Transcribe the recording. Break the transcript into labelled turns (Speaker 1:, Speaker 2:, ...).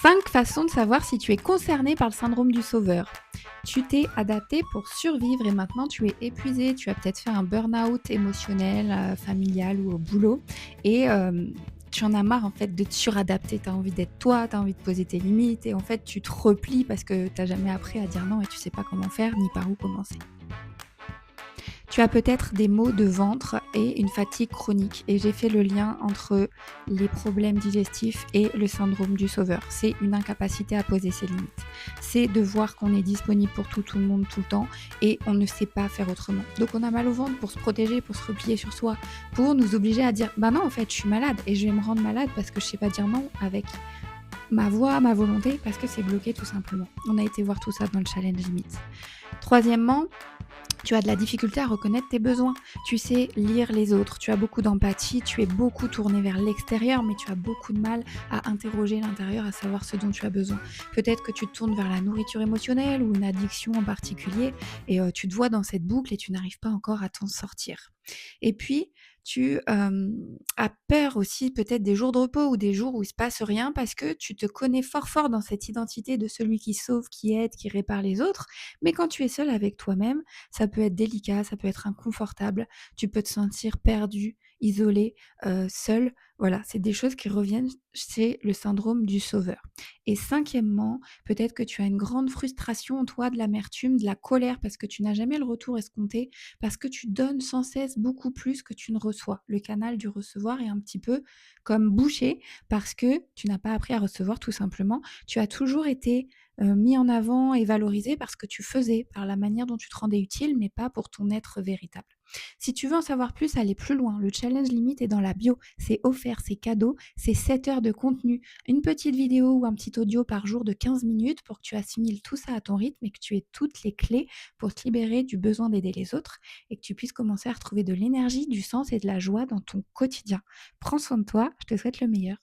Speaker 1: 5 façons de savoir si tu es concerné par le syndrome du sauveur. Tu t'es adapté pour survivre et maintenant tu es épuisé. Tu as peut-être fait un burn-out émotionnel, familial ou au boulot et tu en as marre en fait de te suradapter. Tu as envie d'être toi, tu as envie de poser tes limites et en fait tu te replies parce que tu as jamais appris à dire non et tu sais pas comment faire ni par où commencer. Tu as peut-être des maux de ventre et une fatigue chronique et j'ai fait le lien entre les problèmes digestifs et le syndrome du sauveur. C'est une incapacité à poser ses limites. C'est de voir qu'on est disponible pour tout le monde, tout le temps et on ne sait pas faire autrement. Donc on a mal au ventre pour se protéger, pour se replier sur soi, pour nous obliger à dire: «Bah non, en fait, je suis malade et je vais me rendre malade parce que je sais pas dire non avec ma voix, ma volonté, parce que c'est bloqué tout simplement». On a été voir tout ça dans le challenge limite. Troisièmement, tu as de la difficulté à reconnaître tes besoins. Tu sais lire les autres, tu as beaucoup d'empathie, tu es beaucoup tourné vers l'extérieur, mais tu as beaucoup de mal à interroger l'intérieur, à savoir ce dont tu as besoin. Peut-être que tu te tournes vers la nourriture émotionnelle ou une addiction en particulier et tu te vois dans cette boucle et tu n'arrives pas encore à t'en sortir. Et puis, tu, as peur aussi peut-être des jours de repos ou des jours où il se passe rien parce que tu te connais fort dans cette identité de celui qui sauve, qui aide, qui répare les autres. Mais quand tu es seul avec toi-même, ça peut être délicat, ça peut être inconfortable, tu peux te sentir perdu, isolé, seul. Voilà, c'est des choses qui reviennent chez le syndrome du sauveur. Et cinquièmement, peut-être que tu as une grande frustration en toi, de l'amertume, de la colère parce que tu n'as jamais le retour escompté, parce que tu donnes sans cesse beaucoup plus que tu ne reçois. Le canal du recevoir est un petit peu comme bouché parce que tu n'as pas appris à recevoir tout simplement. Tu as toujours été mis en avant et valorisé parce que tu faisais, par la manière dont tu te rendais utile, mais pas pour ton être véritable. Si tu veux en savoir plus, aller plus loin, le challenge limite est dans la bio. C'est offert, c'est cadeau, c'est 7 heures de contenu, une petite vidéo ou un petit audio par jour de 15 minutes pour que tu assimiles tout ça à ton rythme et que tu aies toutes les clés pour te libérer du besoin d'aider les autres et que tu puisses commencer à retrouver de l'énergie, du sens et de la joie dans ton quotidien. Prends soin de toi, je te souhaite le meilleur.